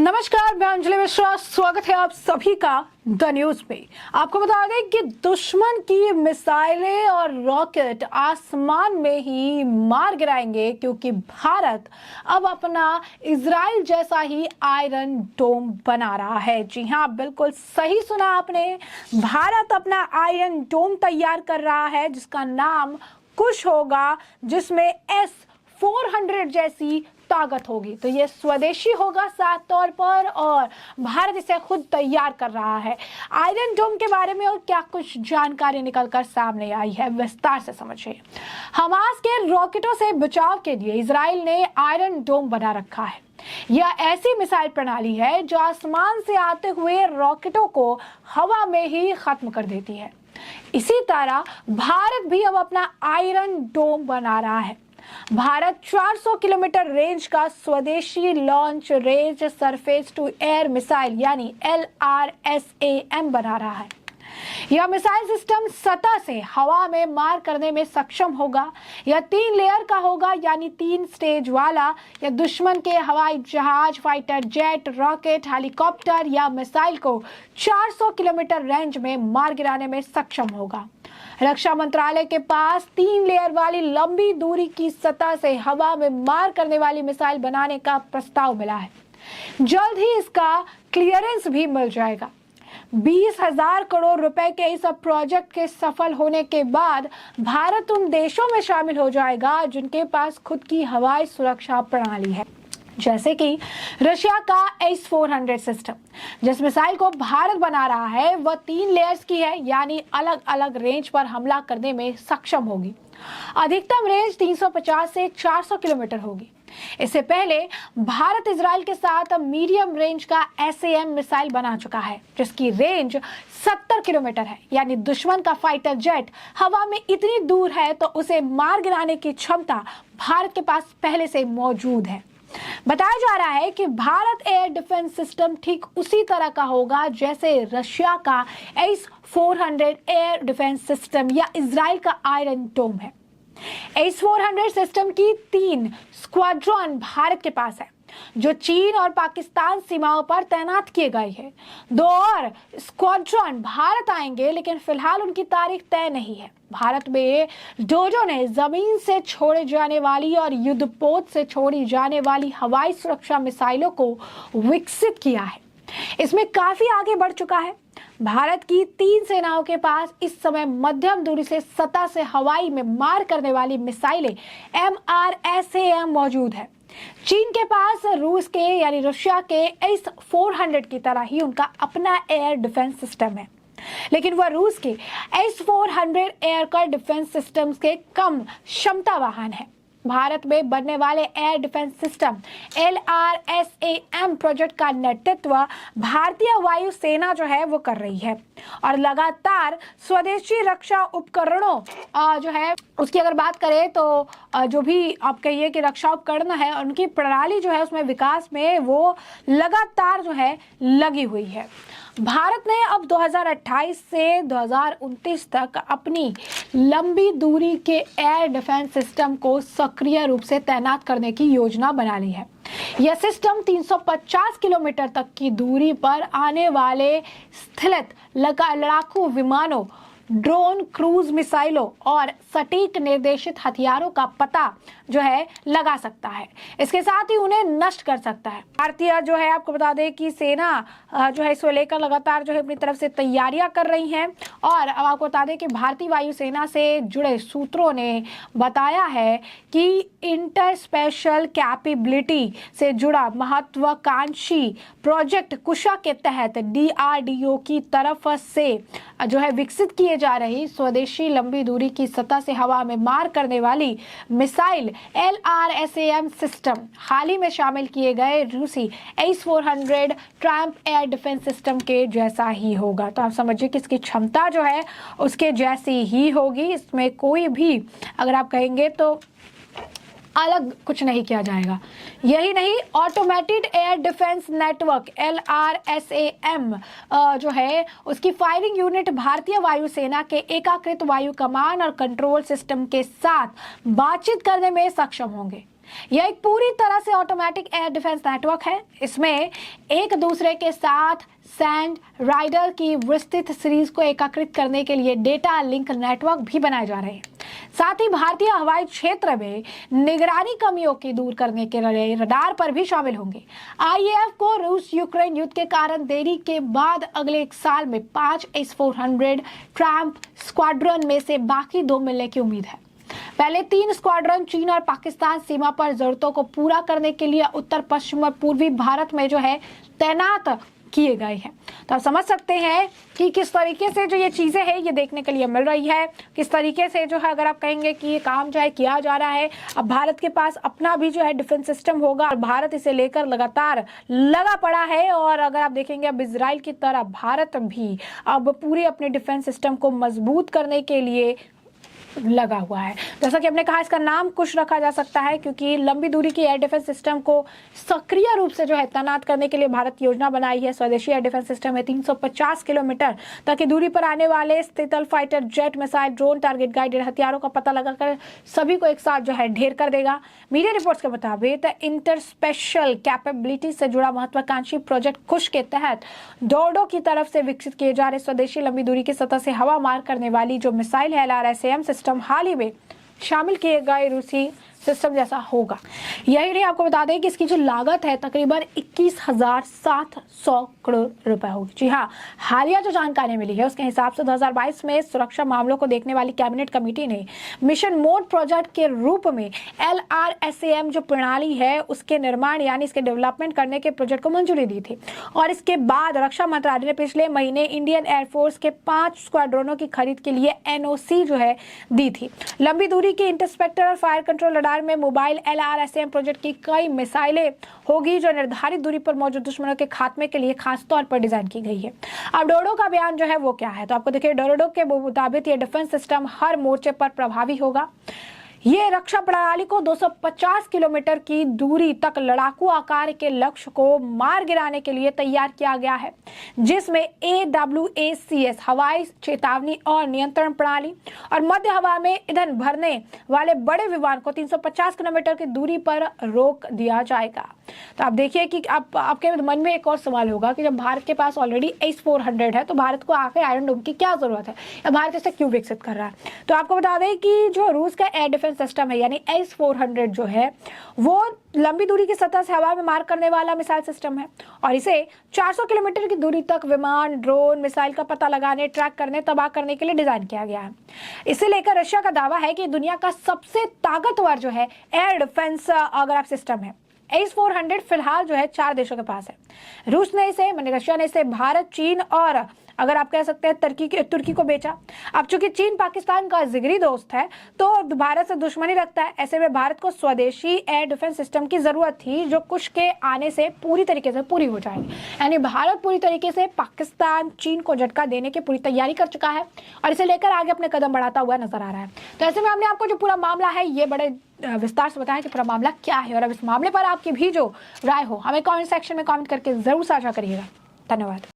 नमस्कार, मैं अंजलि मिश्रा। स्वागत है आप सभी का द न्यूज पे। आपको बता दें कि दुश्मन की मिसाइलें और रॉकेट आसमान में ही मार गिराएंगे, क्योंकि भारत अब अपना इजराइल जैसा ही आयरन डोम बना रहा है। जी हाँ, बिल्कुल सही सुना आपने। भारत अपना आयरन डोम तैयार कर रहा है, जिसका नाम कुश होगा, जिसमें S-400 जैसी ताकत होगी। तो ये स्वदेशी होगा साफ तौर पर, और भारत इसे खुद तैयार कर रहा है। आयरन डोम के बारे में और क्या कुछ जानकारी निकलकर सामने आई है, विस्तार से समझिए। हमास के रॉकेटों से बचाव के लिए इजराइल ने आयरन डोम बना रखा है। यह ऐसी मिसाइल प्रणाली है जो आसमान से आते हुए रॉकेटों को हवा में ही खत्म कर देती है। इसी तरह भारत भी अब अपना आयरन डोम बना रहा है। भारत 400 किलोमीटर रेंज का स्वदेशी launch range surface to air missile यानी LRSAM बना रहा है। यह मिसाइल सिस्टम सतह से हवा में मार करने में सक्षम होगा। यह 3 लेयर का होगा, यानी 3 स्टेज वाला। यह दुश्मन के हवाई जहाज, फाइटर जेट, रॉकेट, हेलीकॉप्टर या मिसाइल को 400 किलोमीटर रेंज में मार गिराने में सक्षम होगा। रक्षा मंत्रालय के पास 3 लेयर वाली लंबी दूरी की सतह से हवा में मार करने वाली मिसाइल बनाने का प्रस्ताव मिला है। जल्द ही इसका क्लियरेंस भी मिल जाएगा। 20,000 करोड़ रुपए के इस प्रोजेक्ट के सफल होने के बाद भारत उन देशों में शामिल हो जाएगा जिनके पास खुद की हवाई सुरक्षा प्रणाली है, जैसे कि रशिया का S-400 सिस्टम। जिस मिसाइल को भारत बना रहा है वह 3 लेयर्स की है, यानी अलग अलग रेंज पर हमला करने में सक्षम होगी। अधिकतम रेंज 350 से 400 किलोमीटर होगी। इससे पहले भारत इजराइल के साथ मीडियम रेंज का SAM मिसाइल बना चुका है, जिसकी रेंज 70 किलोमीटर है। यानी दुश्मन का फाइटर जेट हवा में इतनी दूर है तो उसे मार गिराने की क्षमता भारत के पास पहले से मौजूद है। बताया जा रहा है कि भारत एयर डिफेंस सिस्टम ठीक उसी तरह का होगा जैसे रशिया का S-400 एयर डिफेंस सिस्टम या इजराइल का आयरन डोम है। S-400 सिस्टम की 3 स्क्वाड्रन भारत के पास है, जो चीन और पाकिस्तान सीमाओं पर तैनात किए गए हैं। 2 और स्क्वाड्रन भारत आएंगे, लेकिन फिलहाल उनकी तारीख तय नहीं है। भारत में डोजो ने जमीन से छोड़े जाने वाली और युद्धपोत से छोड़ी जाने वाली हवाई सुरक्षा मिसाइलों को विकसित किया है। इसमें काफी आगे बढ़ चुका है। भारत की 3 सेनाओं के पास इस समय मध्यम दूरी से सतह से हवाई में मार करने वाली मिसाइलें MRSAM मौजूद है। चीन के पास रूस के यानी रशिया के S-400 की तरह ही उनका अपना एयर डिफेंस सिस्टम है, लेकिन वह रूस के S-400 एयर डिफेंस सिस्टम्स के कम क्षमता वाहन है। भारत में बनने वाले air defence system LRSAM project का नेतृत्व भारतीय वायु सेना जो है वो कर रही है, और लगातार स्वदेशी रक्षा उपकरणों जो है उसकी अगर बात करें तो जो भी आप कहिए कि रक्षा उपकरण है, उनकी प्रणाली जो है उसमें विकास में वो लगातार जो है लगी हुई है। भारत ने अब 2028 से 2029 तक अपनी लंबी दूरी के एयर डिफेंस सिस्टम को सक्रिय रूप से तैनात करने की योजना बना ली है। यह सिस्टम 350 किलोमीटर तक की दूरी पर आने वाले स्थिलित लड़ाकू विमानों, ड्रोन, क्रूज मिसाइलों और सटीक निर्देशित हथियारों का पता जो है लगा सकता है। इसके साथ ही उन्हें नष्ट कर सकता है। भारतीय जो है आपको बता दें कि सेना जो है इसको लेकर लगातार जो है अपनी तरफ से तैयारियां कर रही हैं, और अब आपको बता दें कि भारतीय वायुसेना से जुड़े सूत्रों ने बताया है कि इंटर स्पेशल कैपेबिलिटी से जुड़ा महत्वाकांक्षी प्रोजेक्ट कुशा के तहत DRDO की तरफ से जो है विकसित किए जा रही स्वदेशी लंबी दूरी की सतह से हवा में मार करने वाली मिसाइल LRSAM सिस्टम हाल ही में शामिल किए गए रूसी S-400 tramp air defence system के जैसा ही होगा। तो आप समझिए कि इसकी क्षमता जो है उसके जैसी ही होगी। इसमें कोई भी अगर आप कहेंगे तो अलग कुछ नहीं किया जाएगा। यही नहीं, automated air defence network LRSAM जो है उसकी फायरिंग यूनिट भारतीय वायुसेना के एकीकृत वायु कमान और कंट्रोल सिस्टम के साथ बातचीत करने में सक्षम होंगे। यह एक पूरी तरह से ऑटोमेटिक एयर डिफेंस नेटवर्क है। इसमें एक दूसरे के साथ सैंड राइडर की विस्तृत सीरीज को एकीकृत करने के लिए डेटा लिंक नेटवर्क भी बनाए जा रहे हैं। साथ ही भारतीय हवाई क्षेत्र में निगरानी कमियों की दूर करने के लिए रडार पर भी शामिल होंगे। आईएएफ को रूस यूक्रेन युद्ध के कारण देरी के बाद अगले एक साल में 5 S-400 ट्रैम्प स्क्वाड्रन में से बाकी 2 मिलने की उम्मीद है। पहले 3 स्क्वाड्रन चीन और पाकिस्तान सीमा पर जरूरतों को पूरा करने के लिए उत्तर पश्चिम और पूर्वी भारत में जो है तैनात किए गए हैं। तो आप समझ सकते हैं कि किस तरीके से जो ये चीजें हैं ये देखने के लिए मिल रही है, किस तरीके से जो है अगर आप कहेंगे कि ये काम जो है किया जा रहा है। अब भारत के पास अपना भी जो है डिफेंस सिस्टम होगा और भारत इसे लेकर लगातार लगा पड़ा है। और अगर आप देखेंगे अब इजराइल की तरह भारत भी अब पूरे अपने डिफेंस सिस्टम को मजबूत करने के लिए लगा हुआ है। जैसा कि हमने कहा, इसका नाम कुश रखा जा सकता है क्योंकि लंबी दूरी की एयर डिफेंस सिस्टम को सक्रिय रूप से जो है तैनात करने के लिए भारत योजना बनाई है। स्वदेशी एयर डिफेंस सिस्टम है 350 किलोमीटर तक की दूरी पर आने वाले स्थितल fighter jet missile drone target guided हथियारों का पता लगाकर सभी को एक साथ जो है ढेर कर देगा। मीडिया रिपोर्ट्स के मुताबिक इंटर स्पेशल कैपेबिलिटी से जुड़ा महत्वाकांक्षी प्रोजेक्ट कुश के तहत डोरडो की तरफ से विकसित किए जा रहे स्वदेशी लंबी दूरी की सतह से हवा मार करने वाली जो मिसाइल है LRSAM सिस्टम हाल ही में शामिल किए गए रूसी सिस्टम जैसा होगा। यही नहीं, आपको बता दें कि इसकी जो लागत है तकरीबन 21,700 करोड़ रुपए होगी। जी हाँ, हालिया जो जानकारी मिली है उसके हिसाब से 2022 में सुरक्षा मामलों को देखने वाली कैबिनेट कमेटी ने मिशन मोड प्रोजेक्ट के रूप में LRSAM जो प्रणाली है उसके निर्माण यानी इसके डेवलपमेंट करने के प्रोजेक्ट को मंजूरी दी थी। और इसके बाद रक्षा मंत्रालय ने पिछले महीने इंडियन एयरफोर्स के 5 स्क्वाड्रोनों की खरीद के लिए NOC जो है दी थी। लंबी दूरी की इंटरसेप्टर और फायर कंट्रोल रडार में मोबाइल LRSAM प्रोजेक्ट की कई मिसाइलें होगी जो निर्धारित दूरी पर मौजूद दुश्मनों के खात्मे के लिए खास तौर पर डिजाइन की गई है। अब डोरडो का बयान जो है वो क्या है, तो आपको देखिए डोरडो के मुताबिक ये डिफेंस सिस्टम हर मोर्चे पर प्रभावी होगा। ये रक्षा प्रणाली को 250 किलोमीटर की दूरी तक लड़ाकू आकार के लक्ष्य को मार गिराने के लिए तैयार किया गया है, जिसमें AWACS हवाई चेतावनी और नियंत्रण प्रणाली और मध्य हवा में ईंधन भरने वाले बड़े विमान को 350 किलोमीटर की दूरी पर रोक दिया जाएगा। तो आप देखिए कि आपके मन में एक और सवाल होगा कि जब भारत के पास ऑलरेडी S-400 है तो भारत को आखिर आयरन डोम की क्या जरूरत है या भारत इसे क्यों विकसित कर रहा है। तो आपको बता दें कि जो रूस का एयर डिफेंस सिस्टम है यानी S-400 जो है वो लंबी दूरी की सतह से हवा में मार करने वाला मिसाइल सिस्टम है और इसे 400 किलोमीटर की दूरी तक विमान ड्रोन मिसाइल का पता लगाने ट्रैक करने तबाह करने के लिए डिजाइन किया गया है। इसे लेकर रशिया का दावा है कि दुनिया का सबसे ताकतवर जो है एयर डिफेंस अगर आप सिस्टम है S-400 फिलहाल जो है 4 देशों के पास है। रूस ने इसे रशिया ने इसे भारत चीन और अगर आप कह सकते हैं तुर्की को बेचा। अब चूंकि चीन पाकिस्तान का जिगरी दोस्त है तो भारत से दुश्मनी रखता है, ऐसे में भारत को स्वदेशी एयर डिफेंस सिस्टम की जरूरत थी जो कुश के आने से पूरी तरीके से पूरी हो जाएगी। यानी भारत पूरी तरीके से पाकिस्तान चीन को झटका देने की पूरी तैयारी कर चुका है और इसे लेकर आगे अपने कदम बढ़ाता हुआ नजर आ रहा है। तो ऐसे में हमने आपको जो पूरा मामला है ये बड़े विस्तार से बताया कि पूरा मामला क्या है और अब इस मामले पर आपकी भी जो राय हो हमें कमेंट सेक्शन में कमेंट करके जरूर साझा करिएगा। धन्यवाद।